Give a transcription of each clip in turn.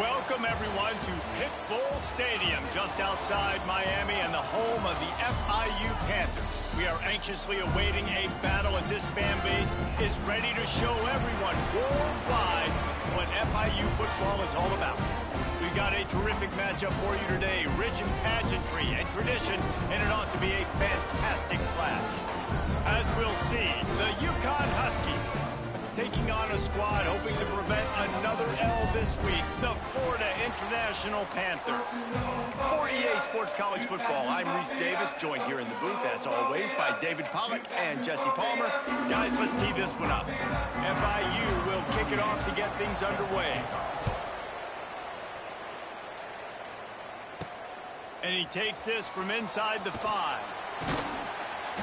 Welcome, everyone, to Pit Bull Stadium, just outside Miami and the home of the FIU Panthers. We are anxiously awaiting a battle as this fan base is ready to show everyone worldwide what FIU football is all about. We've got a terrific matchup for you today, rich in pageantry and tradition, and it ought to be a fantastic clash. As we'll see, the UConn Huskies taking on a squad hoping to prevent another L this week, the Florida International Panthers. For EA Sports College Football, I'm Reese Davis, joined here in the booth, as always, by David Pollack and Jesse Palmer. Guys, let's tee this one up. FIU will kick it off to get things underway. And he takes this from inside the 5.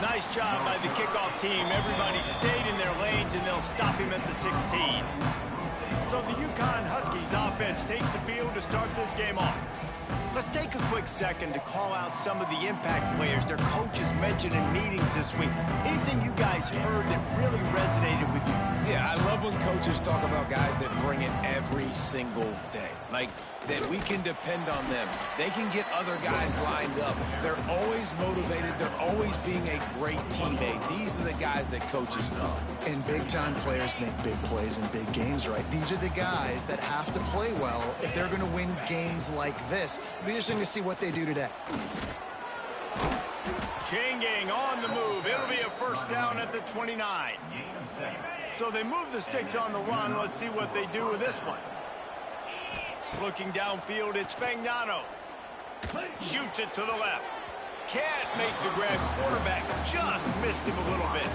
Nice job by the kickoff team. Everybody stayed in their lanes, and they'll stop him at the 16. So the UConn Huskies offense takes the field to start this game off. Let's take a quick second to call out some of the impact players their coaches mentioned in meetings this week. Anything you guys heard that really resonated with you? Yeah, I love when coaches talk about guys that bring it every single day. Like, that we can depend on them. They can get other guys lined up. They're always motivated. They're always being a great teammate. These are the guys that coaches love. And big-time players make big plays in big games, right? These are the guys that have to play well if they're going to win games like this. It'll be interesting to see what they do today. Changing on the move. It'll be a first down at the 29. So they move the sticks on the run. Let's see what they do with this one. Looking downfield, it's Fagnano. Shoots it to the left. Can't make the grab. Quarterback just missed him a little bit.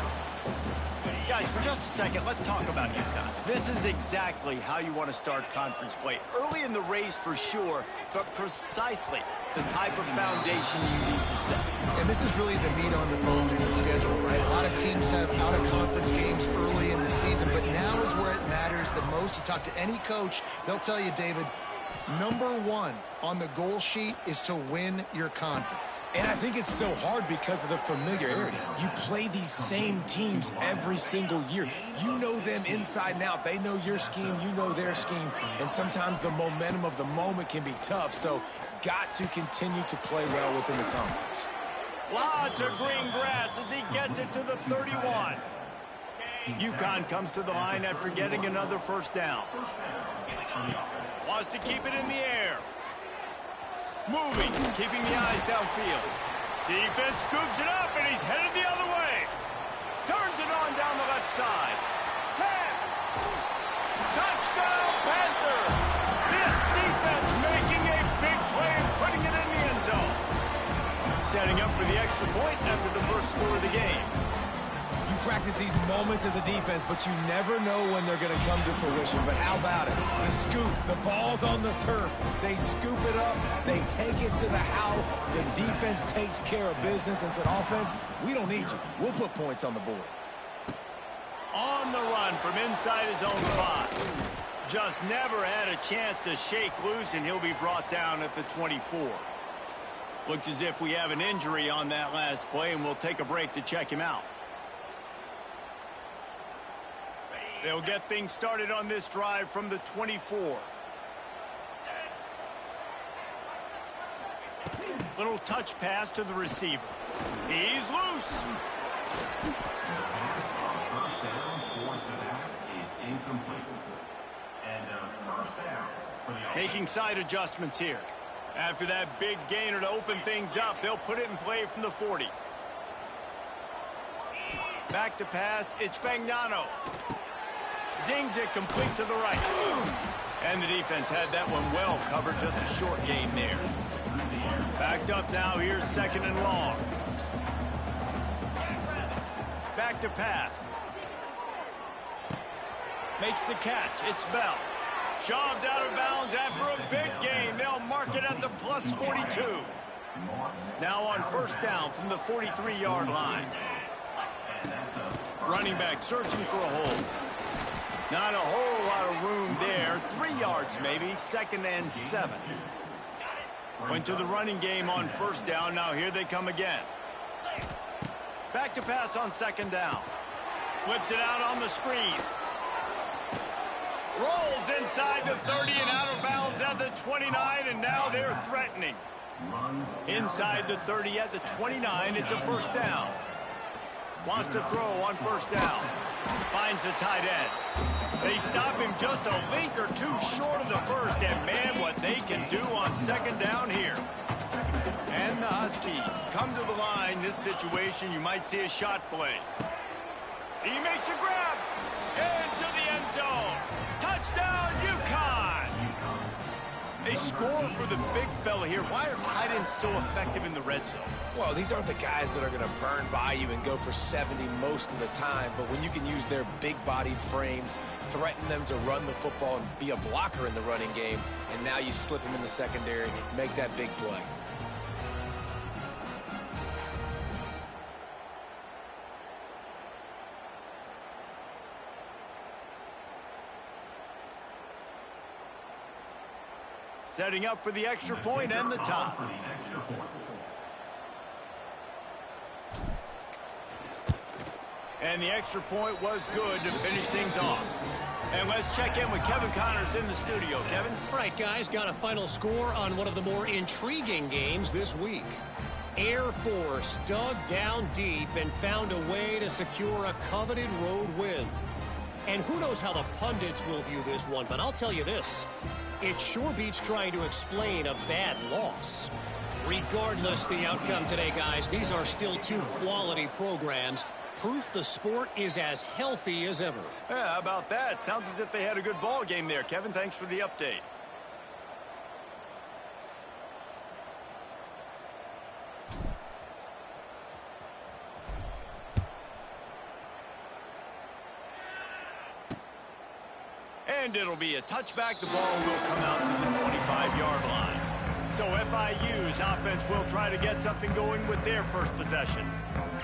Guys, for just a second, let's talk about UConn. This is exactly how you want to start conference play. Early in the race for sure, but precisely the type of foundation you need to set. And this is really the meat on the bone in the schedule, right? A lot of teams have out-of-conference games early in the season, but now is where it matters the most. You talk to any coach, they'll tell you, David, number one on the goal sheet is to win your conference. And I think it's so hard because of the familiarity. You play these same teams every single year. You know them inside and out. They know your scheme, you know their scheme, and sometimes the momentum of the moment can be tough, so got to continue to play well within the conference. Lots of green grass as he gets it to the 31. UConn comes to the line after getting another first down. Wants to keep it in the air. Moving, keeping the eyes downfield. Defense scoops it up, and he's headed the other way. Turns it on down the left side. 10. Touchdown, Panther. This defense making a big play and putting it in the end zone. Setting up for the extra point after the first score of the game. You practice these moments as a defense, but you never know when they're going to come to fruition. But how about it? The scoop, the ball's on the turf. They scoop it up. They take it to the house. The defense takes care of business and said, offense, we don't need you. We'll put points on the board. On the run from inside his own 5. Just never had a chance to shake loose, and he'll be brought down at the 24. Looks as if we have an injury on that last play, and we'll take a break to check him out. They'll get things started on this drive from the 24. Little touch pass to the receiver. He's loose. Making side adjustments here. After that big gainer to open things up, they'll put it in play from the 40. Back to pass, it's Fagnano. Zings it complete to the right. And the defense had that one well covered, just a short gain there. Backed up now, here's second and long. Back to pass. Makes the catch, it's Bell. Shoved out of bounds after a big gain. They'll mark it at the plus 42. Now on first down from the 43-yard line. Running back searching for a hole. Not a whole lot of room there. 3 yards maybe, second and 7. Went to the running game on first down. Now here they come again. Back to pass on second down. Flips it out on the screen. Rolls inside the 30 and out of bounds at the 29, and now they're threatening. Inside the 30 at the 29, it's a first down. Wants to throw on first down. Finds the tight end. They stop him just a link or two short of the first, and man, what they can do on second down here. And the Huskies come to the line. This situation, you might see a shot play. He makes a grab into the end zone. Touchdown, UConn! A score for the big fella here. Why are tight ends so effective in the red zone? Well, these aren't the guys that are going to burn by you and go for 70 most of the time, but when you can use their big-bodied frames, threaten them to run the football and be a blocker in the running game, and now you slip them in the secondary, make that big play. Setting up for the extra point and the tie. And the extra point was good to finish things off. And let's check in with Kevin Connors in the studio. Kevin? All right, guys, got a final score on one of the more intriguing games this week. Air Force dug down deep and found a way to secure a coveted road win. And who knows how the pundits will view this one, but I'll tell you this. It sure beats trying to explain a bad loss. Regardless the outcome today, guys, these are still two quality programs. Proof the sport is as healthy as ever. Yeah, how about that? Sounds as if they had a good ball game there. Kevin, thanks for the update. And it'll be a touchback. The ball will come out to the 25-yard line. So FIU's offense will try to get something going with their first possession.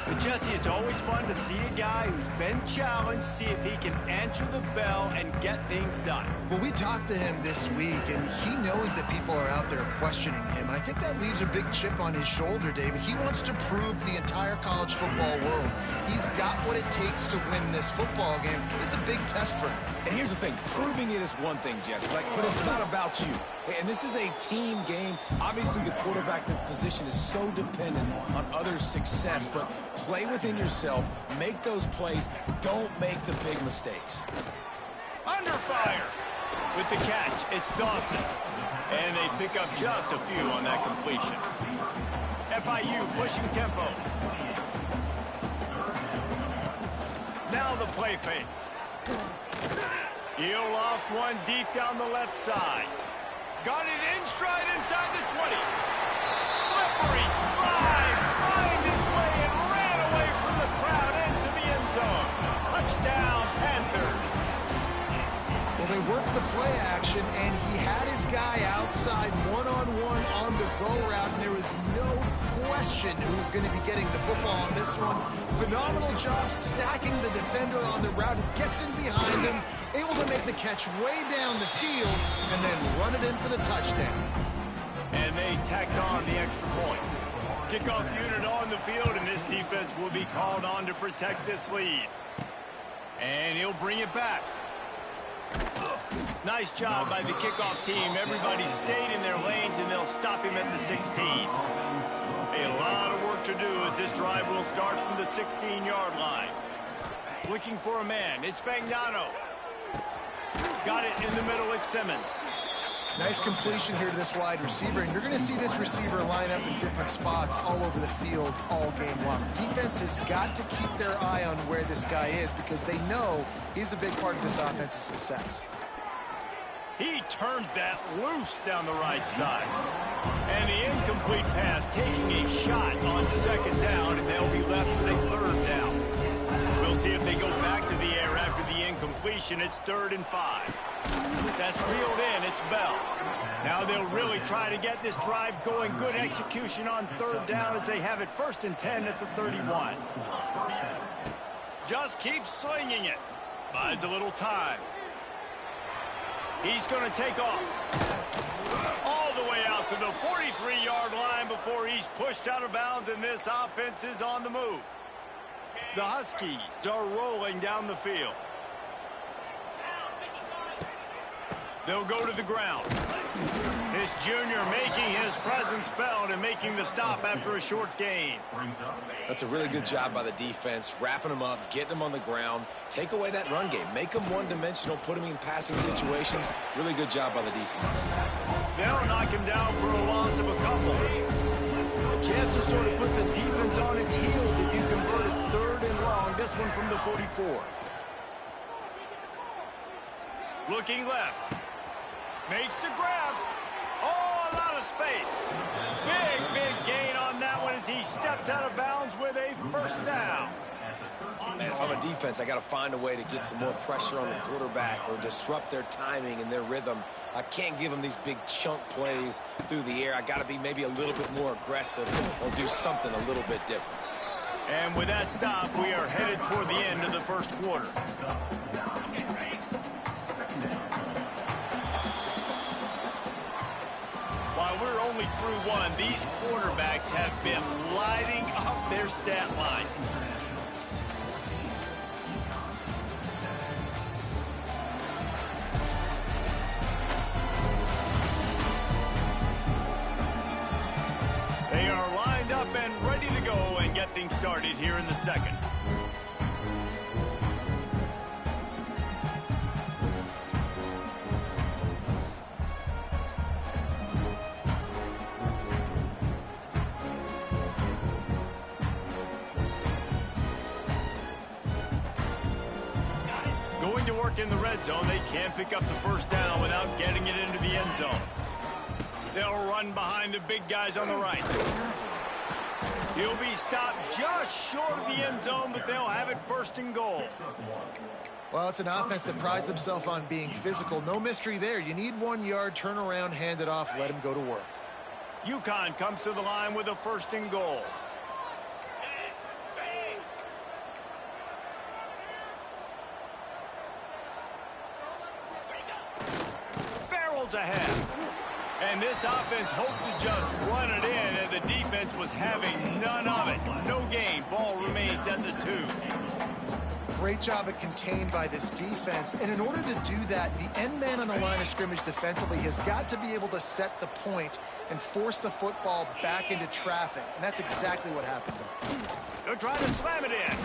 But Jesse, it's always fun to see a guy who's been challenged, see if he can answer the bell and get things done. Well, we talked to him this week, and he knows that people are out there questioning him. I think that leaves a big chip on his shoulder, David. He wants to prove to the entire college football world he's got what it takes to win this football game. It's a big test for him. And here's the thing, proving it is one thing, Jesse, but it's not about you. And this is a team game. Obviously, the quarterback position is so dependent on others' success, but play within yourself, make those plays, don't make the big mistakes. Under fire. With the catch, it's Dawson. And they pick up just a few on that completion. FIU pushing tempo. Now the play fake. He'll loft one deep down the left side. Got it in stride inside the 20. Slippery slide. Find his way and ran away from the crowd into the end zone. Touchdown, Panthers. Well, they worked the play action, and he had his guy outside one-on-one on the go route, and there was no question who was going to be getting the football on this one. Phenomenal job stacking the defender on the route. He gets in behind him, able to make the catch way down the field, and then run it in for the touchdown. And they tacked on the extra point. Kickoff unit on the field, and this defense will be called on to protect this lead. And he'll bring it back. Nice job by the kickoff team. Everybody stayed in their lanes, and they'll stop him at the 16. A lot of work to do as this drive will start from the 16-yard line. Looking for a man. It's Fagnano. Got it in the middle. It's Simmons. Nice completion here to this wide receiver, and you're going to see this receiver line up in different spots all over the field all game long. Defense has got to keep their eye on where this guy is because they know he's a big part of this offense's success. He turns that loose down the right side. And the incomplete pass taking a shot on second down, and they'll be left with a third down. We'll see if they go back to the air after the incompletion. It's 3rd and 5. That's reeled in. It's Bell. Now they'll really try to get this drive going. Good execution on 3rd down as they have it 1st and 10 at the 31. Just keeps swinging it. Buys a little time. He's going to take off. All the way out to the 43-yard line before he's pushed out of bounds, and this offense is on the move. The Huskies are rolling down the field. They'll go to the ground. This junior making his presence felt and making the stop after a short gain. That's a really good job by the defense, wrapping them up, getting them on the ground. Take away that run game. Make them one-dimensional, put them in passing situations. Really good job by the defense. They'll knock him down for a loss of a couple. A chance to sort of put the defense on its heels if you convert it 3rd and long. This one from the 44. Looking left. Makes the grab. Oh, a lot of space. Big gain on that one as he steps out of bounds with a first down. Man, if I'm a defense, I got to find a way to get some more pressure on the quarterback or disrupt their timing and their rhythm. I can't give them these big chunk plays through the air. I got to be maybe a little bit more aggressive or do something a little bit different. And with that stop, we are headed toward the end of the first quarter. While we're only through one, these quarterbacks have been lighting up their stat line. They are lined up and ready to go and get things started here in the second. Going to work in the red zone, they can't pick up the first down without getting it into the end zone. They'll run behind the big guys on the right. He'll be stopped just short of the end zone, but they'll have it 1st and goal. Well, it's an offense that prides themselves on being physical. No mystery there. You need 1 yard, turn around, hand it off, let him go to work. UConn comes to the line with a 1st and goal. Barrels ahead. And this offense hoped to just run it in, and the defense was having none of it. No gain. Ball remains at the 2. Great job at contained by this defense. And in order to do that, the end man on the line of scrimmage defensively has got to be able to set the point and force the football back into traffic. And that's exactly what happened. They're trying to slam it in.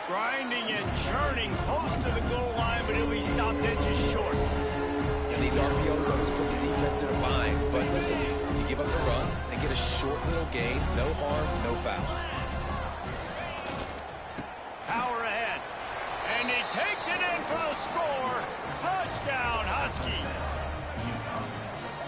Grinding and churning close to the goal line, but he'll be stopped edges short. And these RPOs always put the defense in a bind. But listen, you give up the run, they get a short little gain, no harm, no foul. Power ahead. And he takes it in for the score. Touchdown, Huskies.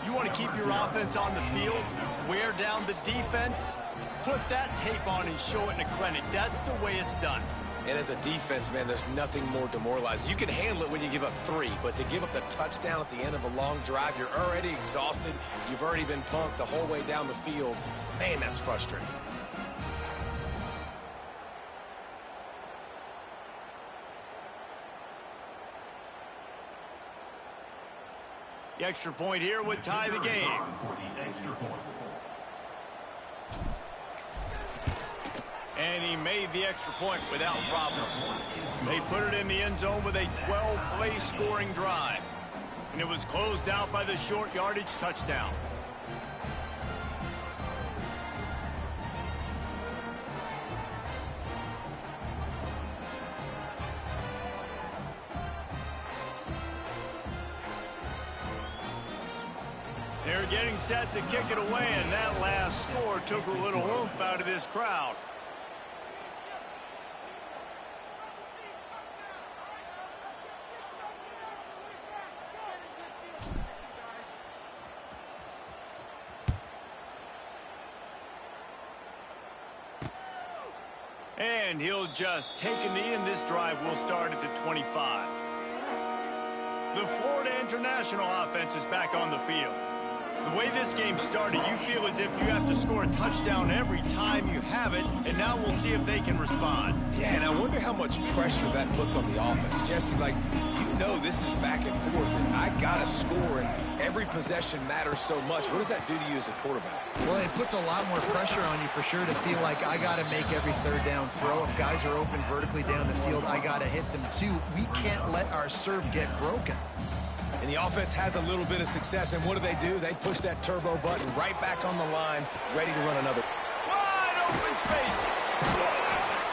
You want to keep your offense on the field, wear down the defense, put that tape on and show it in a clinic. That's the way it's done. And as a defense, man, there's nothing more demoralizing. You can handle it when you give up 3, but to give up the touchdown at the end of a long drive, you're already exhausted. You've already been punked the whole way down the field. Man, that's frustrating. The extra point here would tie the game. And he made the extra point without problem. They put it in the end zone with a 12-play scoring drive. And it was closed out by the short yardage touchdown. They're getting set to kick it away, and that last score took a little oomph out of this crowd. And he'll just take a knee, and this drive will start at the 25. The Florida International offense is back on the field. The way this game started, you feel as if you have to score a touchdown every time you have it, and now we'll see if they can respond. Yeah, and I wonder how much pressure that puts on the offense. Jesse, like, you know this is back and forth, and I got to score, and every possession matters so much. What does that do to you as a quarterback? Well, it puts a lot more pressure on you for sure to feel like I got to make every third down throw. If guys are open vertically down the field, I got to hit them too. We can't let our serve get broken. And the offense has a little bit of success, and what do? They push that turbo button right back on the line, ready to run another. Wide open spaces.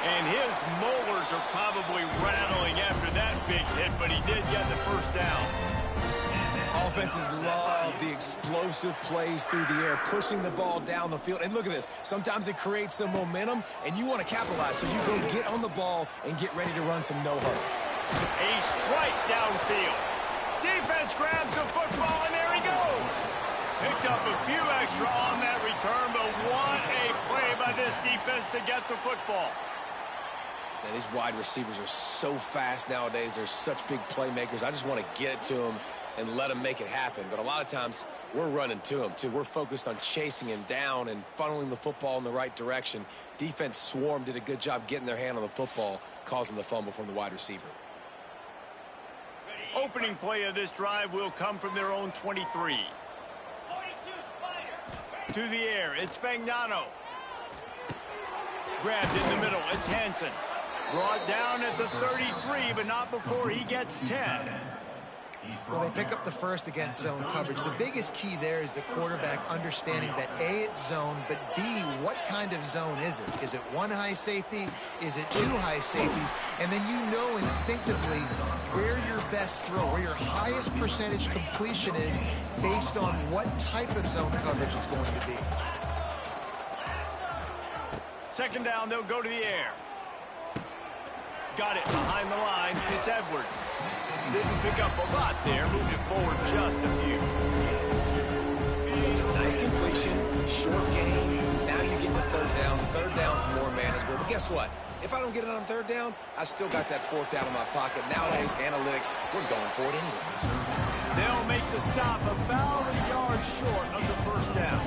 And his molars are probably rattling after that big hit, but he did get the first down. Offenses love the explosive plays through the air, pushing the ball down the field. And look at this. Sometimes it creates some momentum, and you want to capitalize. So you go get on the ball and get ready to run some no-huddle. A strike downfield. Defense grabs the football, and there he goes. Picked up a few extra on that return, but what a play by this defense to get the football. Man, these wide receivers are so fast nowadays. They're such big playmakers. I just want to get it to them and let him make it happen. But a lot of times, we're running to him, too. We're focused on chasing him down and funneling the football in the right direction. Defense swarm did a good job getting their hand on the football, causing the fumble from the wide receiver. Opening play of this drive will come from their own 23. To the air, it's Fagnano. Grabbed in the middle, it's Hansen. Brought down at the 33, but not before he gets 10. Well, they pick up the first against zone coverage. The biggest key there is the quarterback understanding that A, it's zone, but B, what kind of zone is it? Is it one high safety? Is it two high safeties? And then you know instinctively where your best throw, where your highest percentage completion is based on what type of zone coverage it's going to be. Second down, they'll go to the air. Got it behind the line. It's Edwards. Didn't pick up a lot there. Moved it forward just a few. Listen, nice completion, short game. Now you get to third down. Third down's more manageable. But guess what? If I don't get it on third down, I still got that fourth down in my pocket. Nowadays, analytics, we're going for it anyways. They'll make the stop about a yard short of the first down.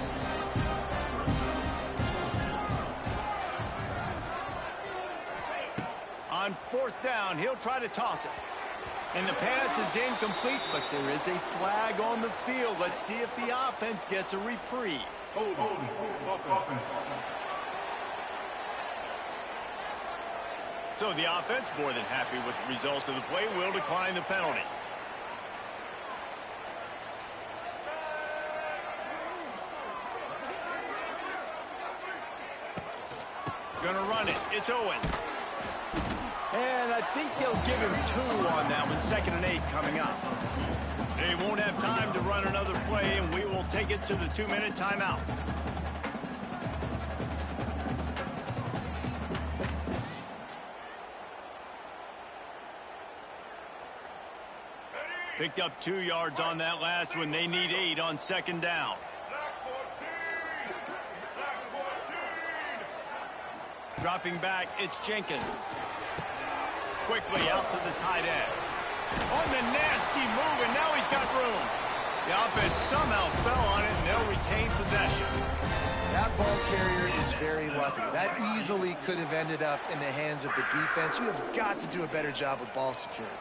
On fourth down, he'll try to toss it. And the pass is incomplete, but there is a flag on the field. Let's see if the offense gets a reprieve. So the offense, more than happy with the result of the play, will decline the penalty. Gonna run it. It's Owens. And I think they'll give him 2 on that one. 2nd and 8 coming up. They won't have time to run another play, and we will take it to the 2-minute timeout. Picked up 2 yards on that last one. They need 8 on 2nd down. Dropping back, it's Jenkins. Quickly out to the tight end. On the nasty move, and now he's got room. The offense somehow fell on it, and they'll retain possession. That ball carrier is very lucky. That easily could have ended up in the hands of the defense. You have got to do a better job with ball security.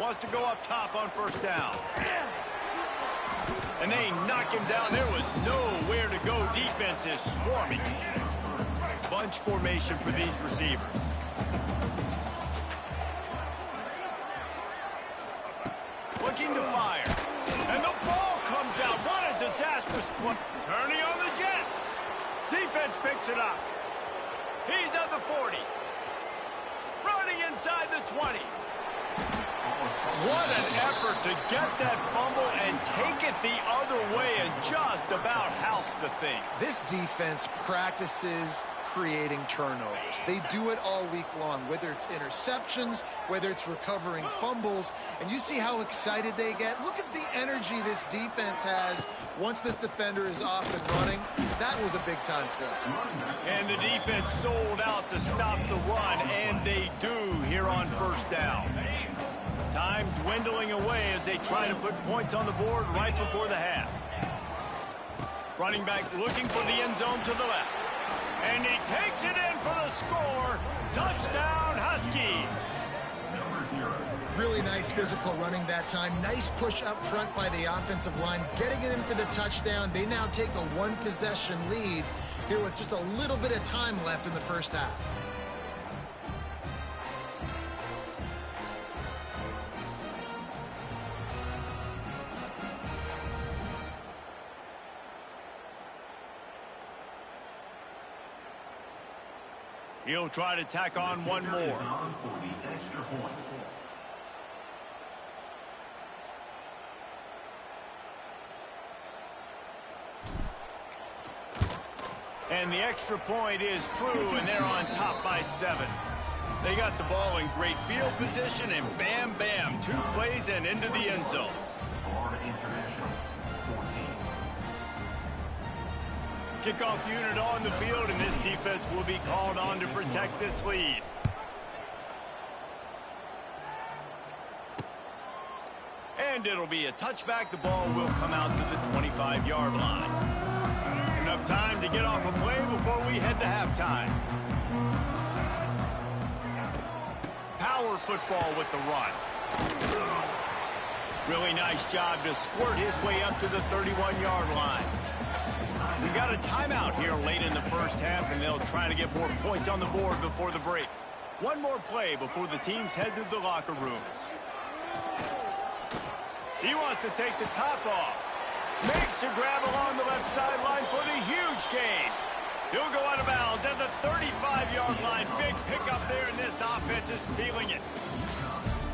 Wants to go up top on first down. And they knock him down. There was nowhere to go. Defense is swarming. Bunch formation for these receivers. Looking to fire. And the ball comes out. What a disastrous play. Turning on the Jets. Defense picks it up. He's at the 40. Running inside the 20. What an effort to get that fumble and take it the other way and just about house the thing. This defense practices creating turnovers. They do it all week long, whether it's interceptions, whether it's recovering fumbles, and you see how excited they get. Look at the energy this defense has once this defender is off and running. That was a big-time play. And the defense sold out to stop the run, and they do here on first down. Time dwindling away as they try to put points on the board right before the half. Running back looking for the end zone to the left. And he takes it in for the score. Touchdown, Huskies. Really nice physical running that time. Nice push up front by the offensive line. Getting it in for the touchdown. They now take a one-possession lead here with just a little bit of time left in the first half. He'll try to tack on one more. And the extra point is true, and they're on top by 7. They got the ball in great field position, and bam, bam, 2 plays and into the end zone. Kickoff unit on the field, and this defense will be called on to protect this lead. And it'll be a touchback. The ball will come out to the 25-yard line. Enough time to get off a play before we head to halftime. Power football with the run. Really nice job to squirt his way up to the 31-yard line. We got a timeout here late in the first half, and they'll try to get more points on the board before the break. One more play before the teams head to the locker rooms. He wants to take the top off. Makes the grab along the left sideline for the huge gain. He'll go out of bounds at the 35-yard line. Big pickup there, and this offense is feeling it.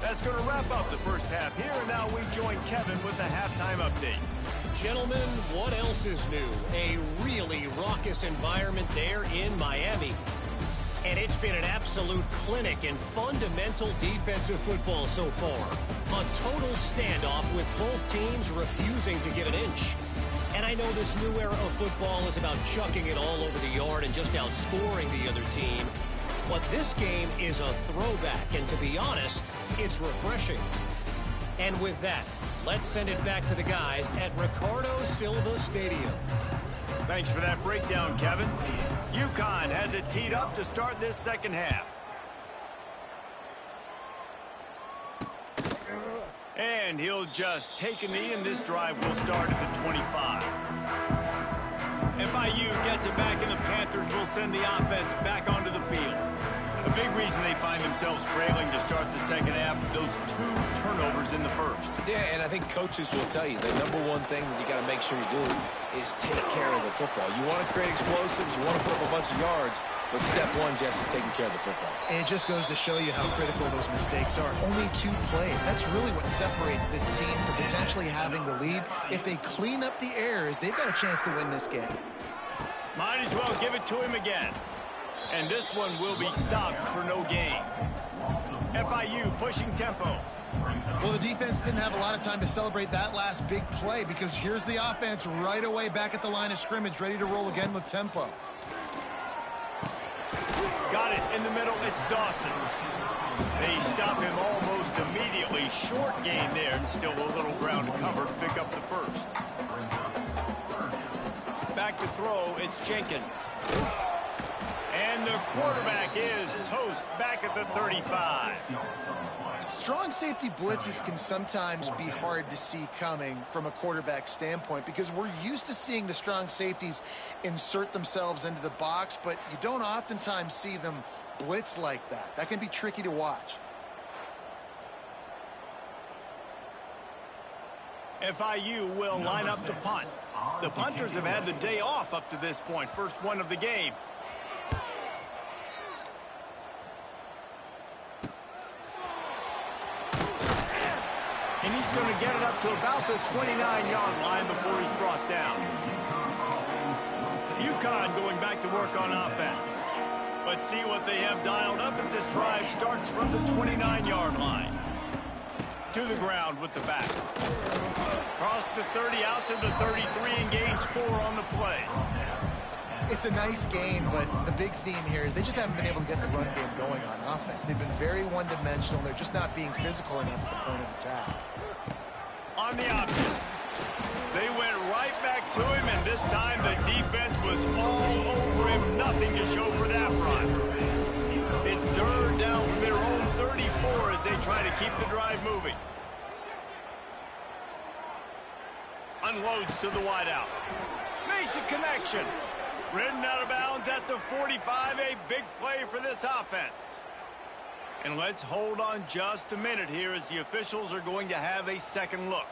That's going to wrap up the first half here, and now we join Kevin with the halftime update. Gentlemen, what else is new? A really raucous environment there in Miami. And it's been an absolute clinic in fundamental defensive football so far. A total standoff with both teams refusing to give an inch. And I know this new era of football is about chucking it all over the yard and just outscoring the other team. But this game is a throwback, and to be honest, it's refreshing. And with that, let's send it back to the guys at Ricardo Silva Stadium. Thanks for that breakdown, Kevin. UConn has it teed up to start this second half. And he'll just take a knee, and this drive will start at the 25. FIU gets it back, and the Panthers will send the offense back onto the field. A big reason they find themselves trailing to start the second half, those 2 turnovers in the first. Yeah, and I think coaches will tell you the number one thing that you got to make sure you do is take care of the football. You want to create explosives, you want to put up a bunch of yards, but step one, Jesse, taking care of the football. And it just goes to show you how critical those mistakes are. Only 2 plays. That's really what separates this team from potentially having the lead. If they clean up the errors, they've got a chance to win this game. Might as well give it to him again. And this one will be stopped for no gain. FIU pushing tempo. Well, the defense didn't have a lot of time to celebrate that last big play, because here's the offense right away back at the line of scrimmage, ready to roll again with tempo. Got it in the middle. It's Dawson. They stop him almost immediately. Short gain there, and still a little ground to cover to pick up the first. Back to throw. It's Jenkins. And the quarterback is toast back at the 35. Strong safety blitzes can sometimes be hard to see coming from a quarterback standpoint, because we're used to seeing the strong safeties insert themselves into the box, but you don't oftentimes see them blitz like that. That can be tricky to watch. FIU will line up to punt. The punters have had the day off up to this point. First one of the game. And he's going to get it up to about the 29-yard line before he's brought down. UConn going back to work on offense. Let's see what they have dialed up as this drive starts from the 29-yard line. To the ground with the back. Across the 30 out to the 33 and gains 4 on the play. It's a nice gain, but the big theme here is they just haven't been able to get the run game going on offense. They've been very one-dimensional. They're just not being physical enough at the point of attack. On the option. They went right back to him, and this time the defense was all over him. Nothing to show for that run. It's third down from their own 34 as they try to keep the drive moving. Unloads to the wideout. Makes a connection. Ridden out of bounds at the 45. A big play for this offense. And let's hold on just a minute here as the officials are going to have a second look.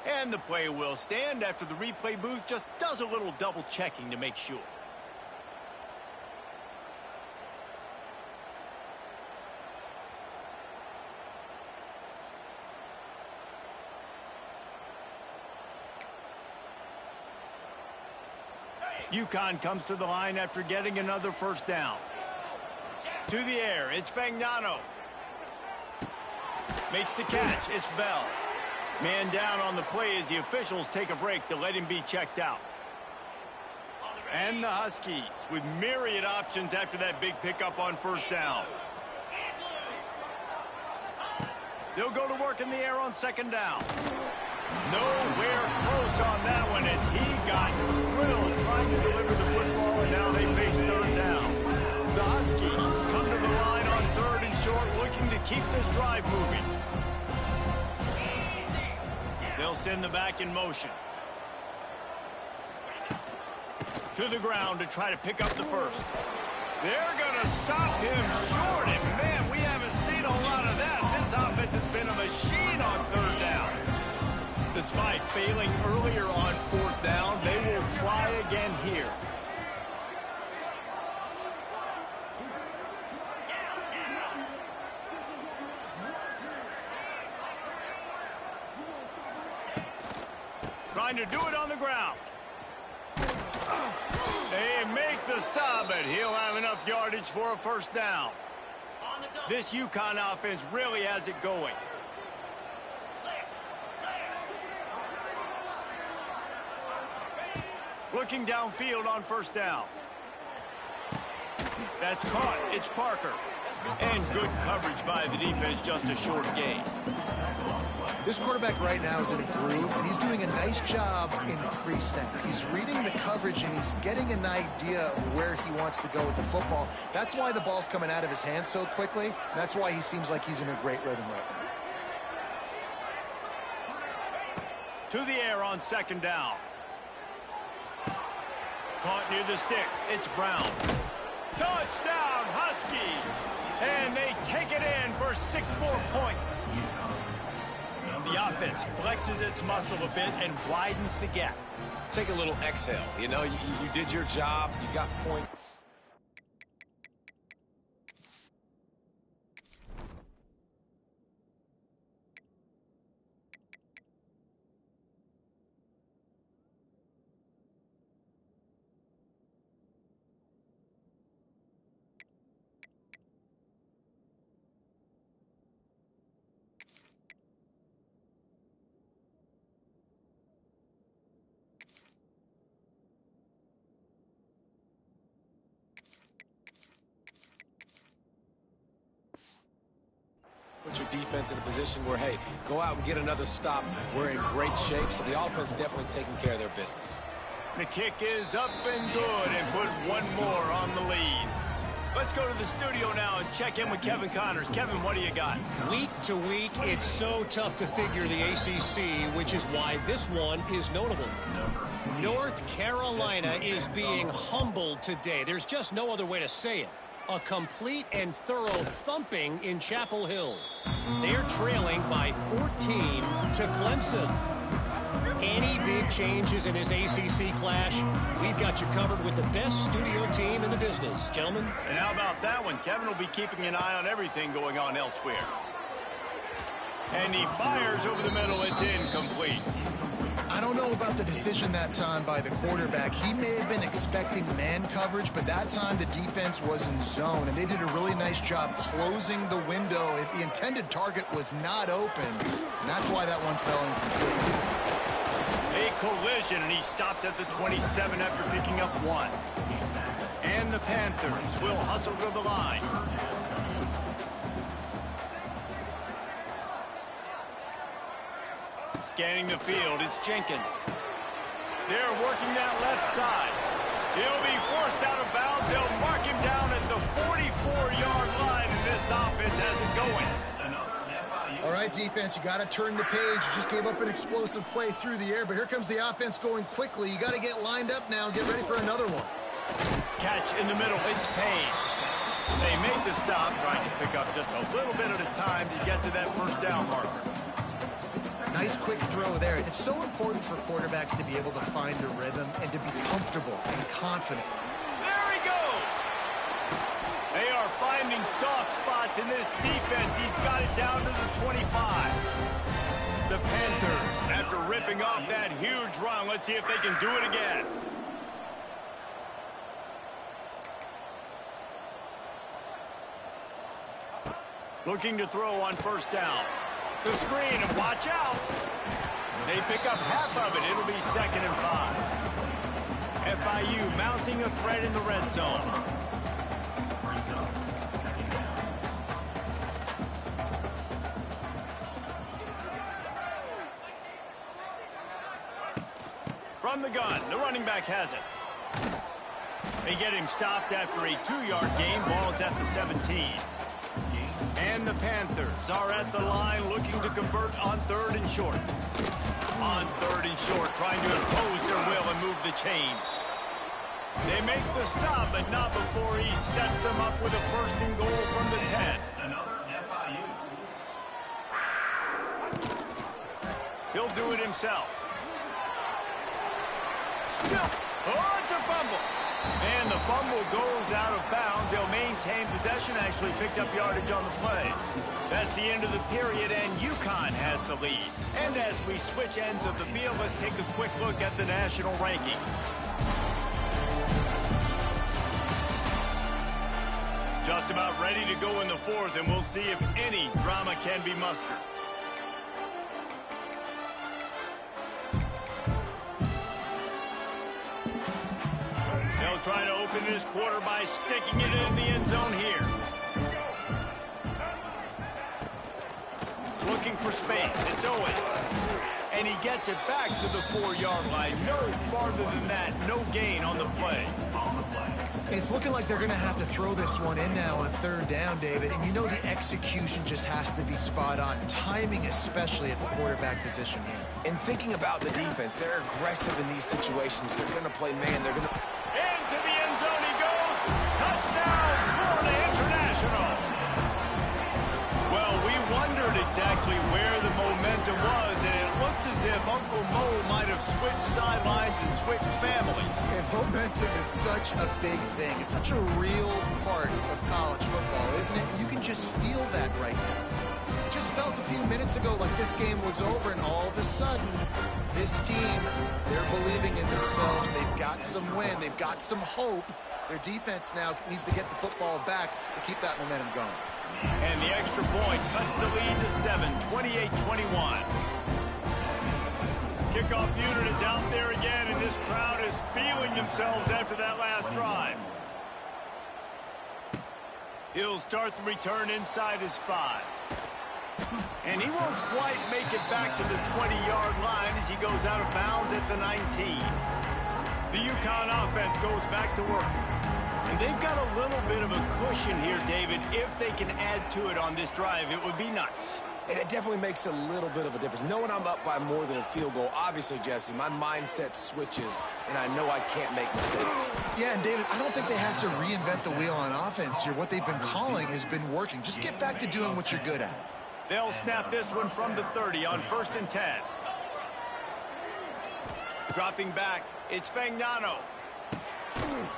And the play will stand after the replay booth just does a little double checking to make sure. UConn comes to the line after getting another first down. To the air, it's Fagnano. Makes the catch, it's Bell. Man down on the play as the officials take a break to let him be checked out. And the Huskies with myriad options after that big pickup on first down. They'll go to work in the air on second down. Nowhere close on that one as he got drilled trying to deliver the football, and now they face third down. The Huskies come to the line on third and short, looking to keep this drive moving. They'll send the back in motion. To the ground to try to pick up the first. They're going to stop him short, and man, we haven't seen a lot of that. This offense has been a machine on third down. Despite failing earlier on fourth down, they will try again here. Trying to do it on the ground. They make the stop, but he'll have enough yardage for a first down. This UConn offense really has it going. Looking downfield on first down. That's caught. It's Parker. And good coverage by the defense, just a short gain. This quarterback right now is in a groove, and he's doing a nice job in pre-snap. He's reading the coverage, and he's getting an idea of where he wants to go with the football. That's why the ball's coming out of his hands so quickly, and that's why he seems like he's in a great rhythm right now. To the air on second down. Caught near the sticks. It's Brown. Touchdown, Huskies! And they take it in for 6 more points. The offense flexes its muscle a bit and widens the gap. Take a little exhale. You know, you did your job. You got point. Put your defense in a position where, hey, go out and get another stop. We're in great shape, so the offense definitely taking care of their business. The kick is up and good, and put one more on the lead. Let's go to the studio now and check in with Kevin Connors. Kevin, what do you got? Week to week, it's so tough to figure the ACC, which is why this one is notable. North Carolina is being humbled today. There's just no other way to say it. A complete and thorough thumping in Chapel Hill. They're trailing by 14 to Clemson. Any big changes in this ACC clash, we've got you covered with the best studio team in the business, gentlemen. And how about that one? Kevin will be keeping an eye on everything going on elsewhere. And he fires over the middle. It's incomplete. I don't know about the decision that time by the quarterback. He may have been expecting man coverage, but that time the defense was in zone, and they did a really nice job closing the window. The intended target was not open, and that's why that one fell incomplete. A collision, and he stopped at the 27 after picking up 1. And the Panthers will hustle to the line. Scanning the field, it's Jenkins. They're working that left side. He'll be forced out of bounds. They'll mark him down at the 44-yard line, and this offense has it going. All right, defense, you got to turn the page. You just gave up an explosive play through the air, but here comes the offense going quickly. You got to get lined up now and get ready for another one. Catch in the middle, it's Payne. They make the stop, trying to pick up just a little bit at a time to get to that first down marker. Nice quick throw there. It's so important for quarterbacks to be able to find a rhythm and to be comfortable and confident. There he goes. They are finding soft spots in this defense. He's got it down to the 25. The Panthers, after ripping off that huge run, let's see if they can do it again. Looking to throw on first down. The screen, and watch out. They pick up half of it. It'll be 2nd and 5. FIU mounting a threat in the red zone. From the gun, the running back has it. They get him stopped after a 2-yard gain. Ball is at the 17. And the Panthers are at the line looking to convert on 3rd and short. On 3rd and short, trying to impose their will and move the chains. They make the stop, but not before he sets them up with a 1st and goal from the 10. Another FIU. He'll do it himself. Still, oh, it's a fumble. And the fumble goes out of bounds. They'll maintain possession, actually picked up yardage on the play. That's the end of the period, and UConn has the lead. And as we switch ends of the field, let's take a quick look at the national rankings. Just about ready to go in the 4th, and we'll see if any drama can be mustered. They'll try to open this quarter by sticking it in the end zone here. Looking for space. It's Owens. And he gets it back to the 4-yard line. No farther than that. No gain on the play. It's looking like they're going to have to throw this one in now on 3rd down, David. And you know the execution just has to be spot on. Timing, especially at the quarterback position here. And thinking about the defense, they're aggressive in these situations. They're going to play man. They're going to... Into the end zone he goes. Touchdown, Florida International. Well, we wondered exactly where the momentum was, and it looks as if Uncle Mo might have switched sidelines and switched families. And momentum is such a big thing. It's such a real part of college football, isn't it? You can just feel that right now. It just felt a few minutes ago like this game was over, and all of a sudden, this team, they're believing in themselves. They've got some win. They've got some hope. Their defense now needs to get the football back to keep that momentum going. And the extra point cuts the lead to 7, 28-21. Kickoff unit is out there again, and this crowd is feeling themselves after that last drive. He'll start the return inside his 5. And he won't quite make it back to the 20-yard line as he goes out of bounds at the 19. The UConn offense goes back to work. And they've got a little bit of a cushion here, David. If they can add to it on this drive, it would be nice. And it definitely makes a little bit of a difference. Knowing I'm up by more than a field goal, obviously, Jesse, my mindset switches, and I know I can't make mistakes. Yeah, and David, I don't think they have to reinvent the wheel on offense here. What they've been calling has been working. Just get back to doing what you're good at. They'll snap this one from the 30 on 1st and 10. Dropping back, it's Fagnano.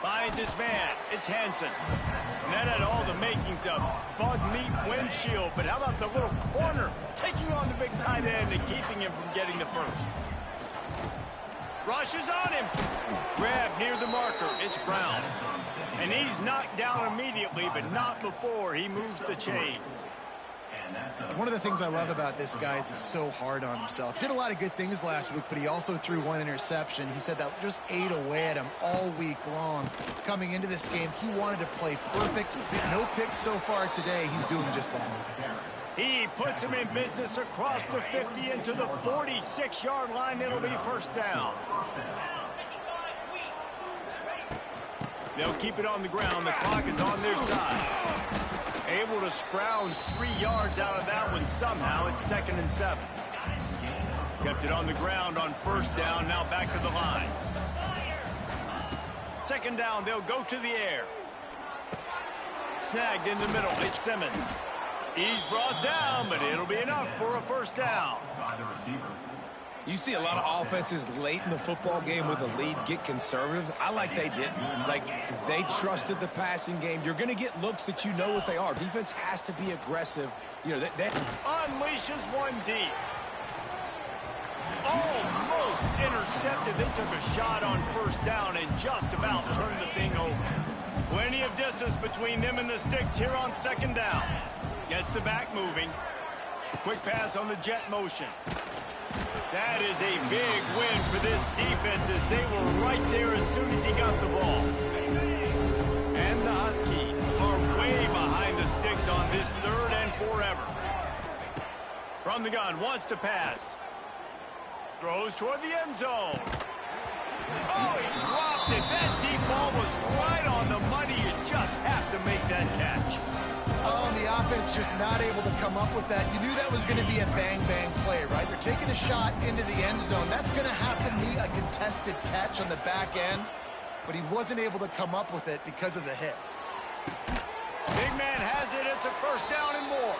Finds his man, it's Hansen. And that had all the makings of bug meat windshield, but how about the little corner taking on the big tight end and keeping him from getting the first? Rushes on him. Grab near the marker, it's Brown. And he's knocked down immediately, but not before he moves the chains. One of the things I love about this guy is he's so hard on himself. Did a lot of good things last week, but he also threw 1 interception. He said that just ate away at him all week long. Coming into this game, he wanted to play perfect. No picks so far today. He's doing just that. He puts him in business across the 50 into the 46-yard line. It'll be 1st down. They'll keep it on the ground. The clock is on their side. Able to scrounge 3 yards out of that one somehow. It's 2nd and 7. Kept it on the ground on 1st down. Now back to the line. 2nd down. They'll go to the air. Snagged in the middle. It's Simmons. He's brought down, but it'll be enough for a first down. You see a lot of offenses late in the football game with a lead get conservative. I like they didn't. Like, they trusted the passing game. You're going to get looks that you know what they are. Defense has to be aggressive. You know, that unleashes one deep. Almost intercepted. They took a shot on first down and just about turned the thing over. Plenty of distance between them and the sticks here on second down. Gets the back moving. Quick pass on the jet motion. That is a big win for this defense as they were right there as soon as he got the ball. And the Huskies are way behind the sticks on this third and forever. From the gun, wants to pass. Throws toward the end zone. Oh, he dropped it. That deep ball was right on the money. You just have to make that catch. Oh, and the offense just not able to come up with that. You knew that was going to be a bang-bang play, right? They're taking a shot into the end zone. That's going to have to be a contested catch on the back end, but he wasn't able to come up with it because of the hit. Big man has it. It's a first down and more.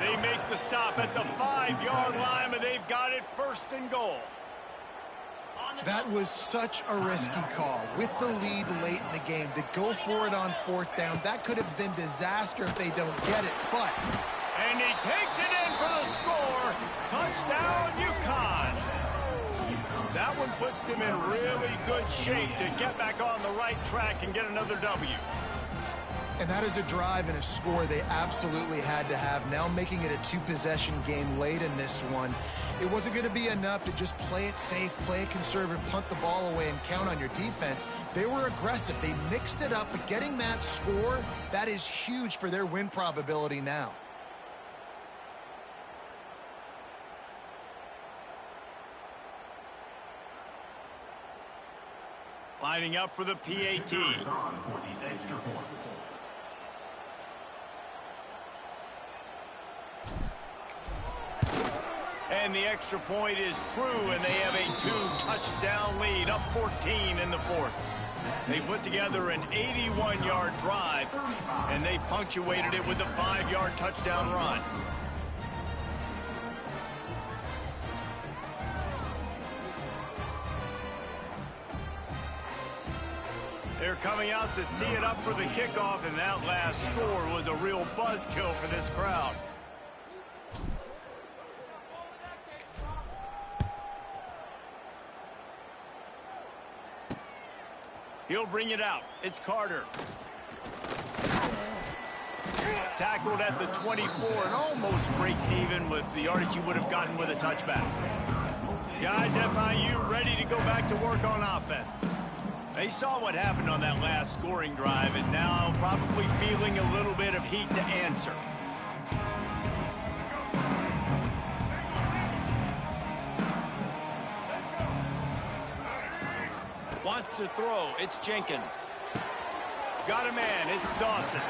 They make the stop at the 5-yard line, and they've got it first and goal. That was such a risky call. With the lead late in the game, to go for it on fourth down, that could have been disaster if they don't get it, but... And he takes it in for the score. Touchdown, UConn. That one puts them in really good shape to get back on the right track and get another W. And that is a drive and a score they absolutely had to have. Now making it a two-possession game late in this one. It wasn't going to be enough to just play it safe, play it conservative, punt the ball away, and count on your defense. They were aggressive. They mixed it up, but getting that score, that is huge for their win probability now. Lining up for the PAT. And the extra point is true, and they have a 2-touchdown lead, up 14 in the fourth. They put together an 81-yard drive, and they punctuated it with a 5-yard touchdown run. They're coming out to tee it up for the kickoff, and that last score was a real buzzkill for this crowd. He'll bring it out. It's Carter. Tackled at the 24 and almost breaks even with the yardage you would have gotten with a touchback. Guys, FIU ready to go back to work on offense. They saw what happened on that last scoring drive and now probably feeling a little bit of heat to answer. Wants to throw. It's Jenkins. Got a man. It's Dawson.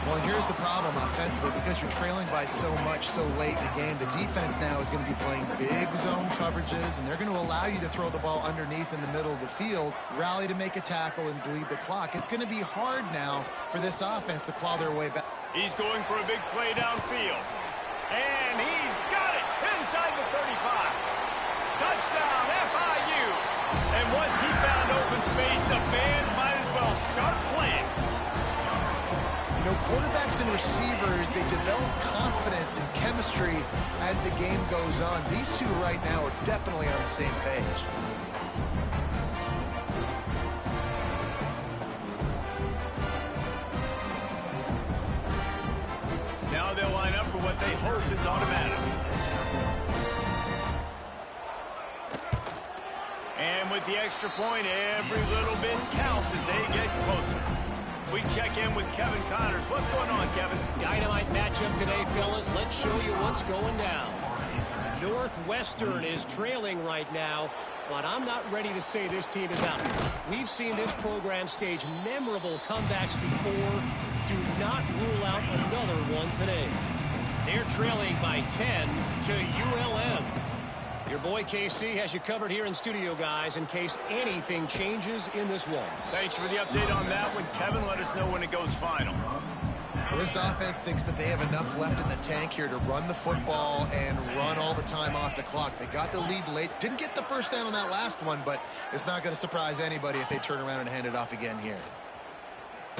Well, here's the problem offensively. Because you're trailing by so much so late in the game, the defense now is going to be playing big zone coverages, and they're going to allow you to throw the ball underneath in the middle of the field, rally to make a tackle, and bleed the clock. It's going to be hard now for this offense to claw their way back. He's going for a big play downfield. And he's got it inside the 35. Touchdown, FIU. And once he found open space, the band might as well start playing. You know, quarterbacks and receivers, they develop confidence and chemistry as the game goes on. These two right now are definitely on the same page. Now they'll line up for what they hope is automatic. And with the extra point, every little bit counts as they get closer. We check in with Kevin Connors. What's going on, Kevin? Dynamite matchup today, fellas. Let's show you what's going down. Northwestern is trailing right now, but I'm not ready to say this team is out. We've seen this program stage memorable comebacks before. Do not rule out another one today. They're trailing by 10 to ULM. Your boy KC has you covered here in studio, guys, in case anything changes in this one. Thanks for the update on that one, Kevin. Let us know when it goes final. Well, this offense thinks that they have enough left in the tank here to run the football and run all the time off the clock. They got the lead late. Didn't get the first down on that last one, but it's not going to surprise anybody if they turn around and hand it off again here.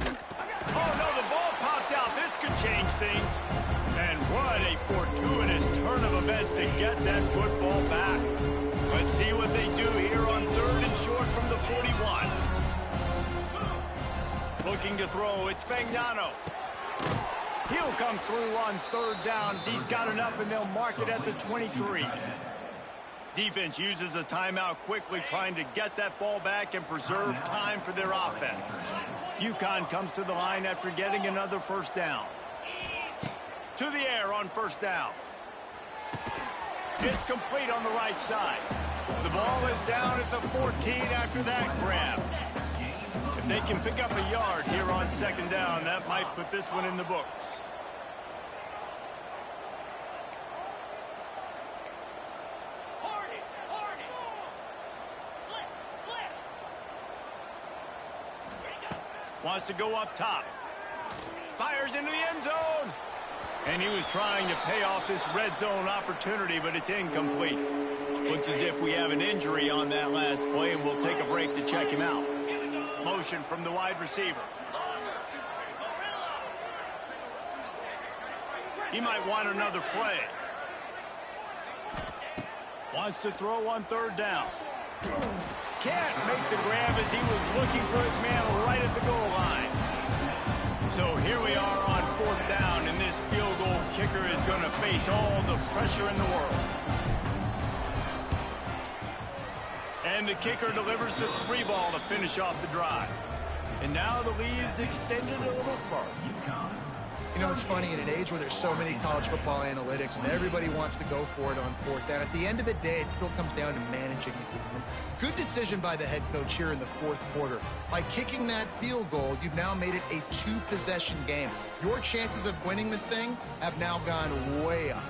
Oh, no, the ball popped out. This could change things. And what a fortuitous turn of events to get that football back. Let's see what they do here on 3rd and short from the 41. Looking to throw, it's Fagnano. He'll come through on 3rd down as he's got enough, and they'll mark it at the 23. Defense uses a timeout quickly, trying to get that ball back and preserve time for their offense. UConn comes to the line after getting another first down. To the air on 1st down. It's complete on the right side. The ball is down at the 14 after that grab. If they can pick up a yard here on 2nd down, that might put this one in the books. Wants to go up top. Fires into the end zone. And he was trying to pay off this red zone opportunity, but it's incomplete. Looks as if we have an injury on that last play, and we'll take a break to check him out. Motion from the wide receiver. He might want another play. Wants to throw on 3rd down. Can't make the grab as he was looking for his man right at the goal line. So here we are on 4th down, and this field goal kicker is going to face all the pressure in the world. And the kicker delivers the 3 ball to finish off the drive. And now the lead is extended a little further. You know, it's funny, in an age where there's so many college football analytics and everybody wants to go for it on 4th down, at the end of the day, it still comes down to managing the game. Good decision by the head coach here in the 4th quarter. By kicking that field goal, you've now made it a 2-possession game. Your chances of winning this thing have now gone way up.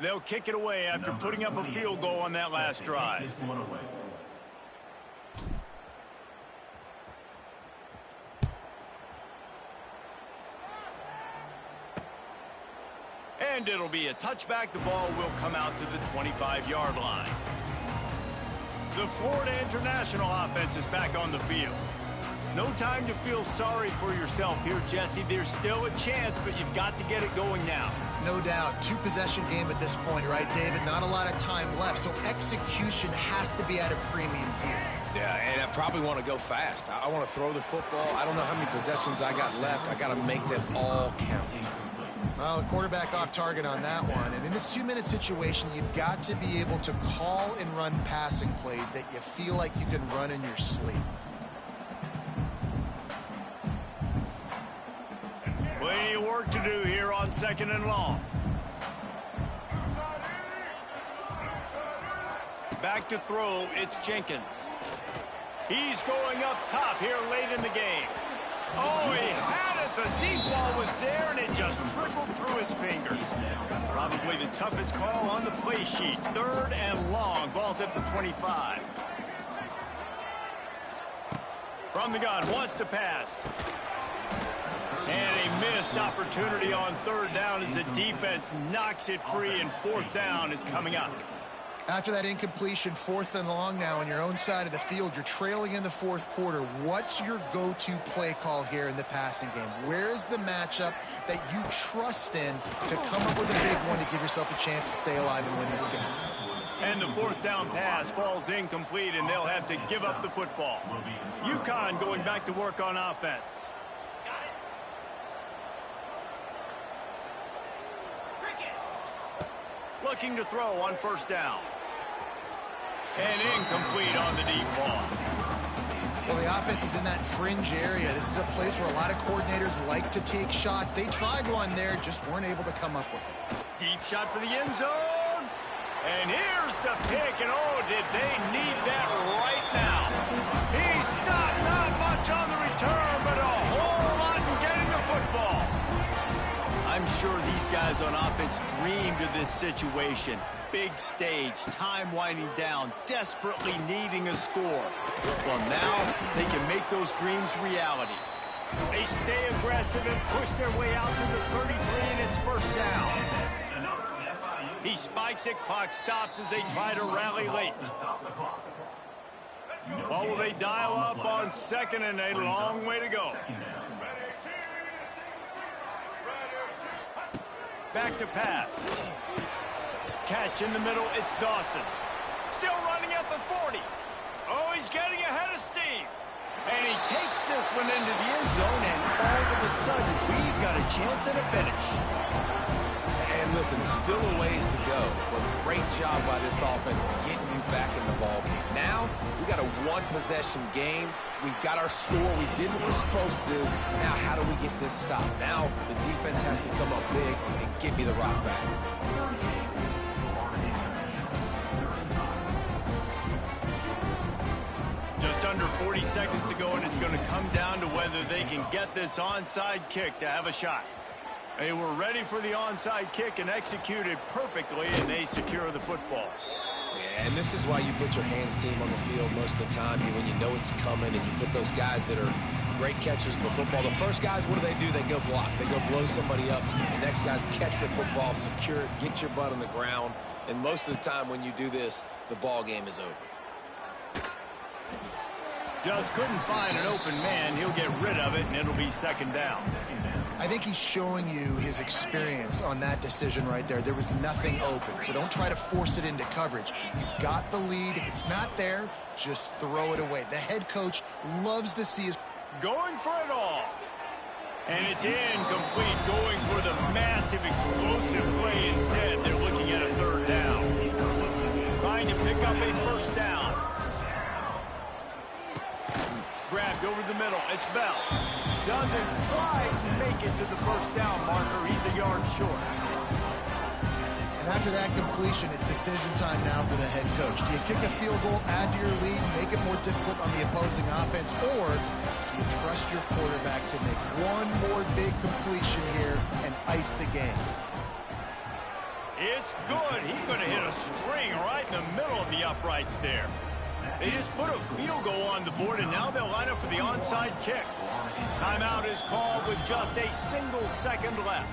They'll kick it away after putting up a field goal on that last drive. And it'll be a touchback. The ball will come out to the 25-yard line. The Florida International offense is back on the field. No time to feel sorry for yourself here, Jesse. There's still a chance, but you've got to get it going now. No doubt. 2-possession game at this point, right, David? Not a lot of time left, so execution has to be at a premium here. Yeah, and I probably want to go fast. I want to throw the football. I don't know how many possessions I got left. I got to make them all count. Well, the quarterback off target on that one. And in this 2-minute situation, you've got to be able to call and run passing plays that you feel like you can run in your sleep. Plenty of work to do here on 2nd and long. Back to throw, it's Jenkins. He's going up top here late in the game. Oh, he had it. The deep ball was there, and it just trickled through his fingers. Probably the toughest call on the play sheet. 3rd and long. Ball's at the 25. From the gun, wants to pass. And a missed opportunity on 3rd down as the defense knocks it free, and 4th down is coming up. After that incompletion, 4th and long now on your own side of the field, you're trailing in the 4th quarter. What's your go-to play call here in the passing game? Where is the matchup that you trust in to come up with a big one to give yourself a chance to stay alive and win this game? And the 4th down pass falls incomplete, and they'll have to give up the football. UConn going back to work on offense. Looking to throw on 1st down. And incomplete on the deep ball. Well, the offense is in that fringe area. This is a place where a lot of coordinators like to take shots. They tried one there, just weren't able to come up with it. Deep shot for the end zone. And here's the pick. And oh, did they need that right now. He stopped, not much on the return, but a whole lot in getting the football. I'm sure these guys on offense dreamed of this situation. big stage, time winding down, desperately needing a score. Well, now they can make those dreams reality. They stay aggressive and push their way out to the 33, and it's first down. He spikes it, clock stops as they try to rally late. Well, will they dial up on second and a long way to go? Back to pass. Catch in the middle, it's Dawson. Still running at the 40. Oh, he's getting ahead of steam. And he takes this one into the end zone, and all of a sudden, we've got a chance at a finish. And listen, still a ways to go, but great job by this offense getting you back in the ball game. Now, we got a one-possession game. We've got our score. We did what we're supposed to do. Now, how do we get this stopped? Now, the defense has to come up big and get me the rock back. Just under 40 seconds to go, and it's going to come down to whether they can get this onside kick to have a shot. They were ready for the onside kick and executed perfectly, and they secure the football. Yeah, and this is why you put your hands team on the field most of the time when you know it's coming, and you put those guys that are great catchers in the football. The first guys, what do? They go block. They go blow somebody up. The next guys catch the football, secure it, get your butt on the ground. And most of the time when you do this, the ball game is over. Just couldn't find an open man. He'll get rid of it, and it'll be second down. I think he's showing you his experience on that decision right there. There was nothing open, so don't try to force it into coverage. You've got the lead. If it's not there, just throw it away. The head coach loves to see his... Going for it all. And it's incomplete, going for the massive explosive play instead. They're looking at a third down. Trying to pick up a first down. Grabbed over the middle. It's Bell. Doesn't quite make it to the first down marker. He's a yard short. And after that completion, it's decision time now for the head coach. Do you kick a field goal, add to your lead, make it more difficult on the opposing offense, or do you trust your quarterback to make one more big completion here and ice the game? It's good. He's going to hit a string right in the middle of the uprights there. They just put a field goal on the board, and now they'll line up for the onside kick. Timeout is called with just a single second left.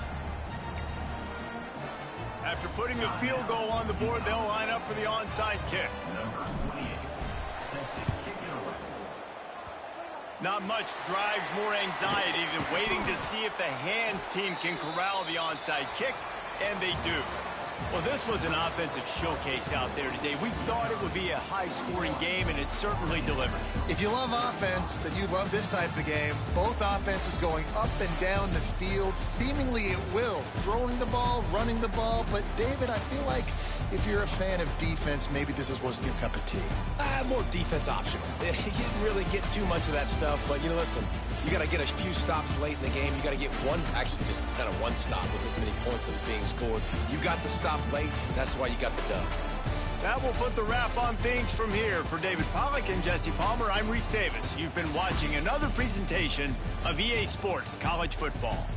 After putting the field goal on the board, they'll line up for the onside kick. Not much drives more anxiety than waiting to see if the hands team can corral the onside kick, and they do. Well, this was an offensive showcase out there today. We thought it would be a high-scoring game, and it certainly delivered. If you love offense, then you love this type of game. Both offenses going up and down the field, seemingly at will. Throwing the ball, running the ball. But, David, I feel like if you're a fan of defense, maybe this wasn't your cup of tea. More defense optional. You didn't really get too much of that stuff, but, listen, you got to get a few stops late in the game. You got to get one, actually just kind of one stop with as many points that was being scored. You got the stop late. That's why you got the dub. That will put the wrap on things from here. For David Pollack and Jesse Palmer, I'm Reese Davis. You've been watching another presentation of EA Sports College Football.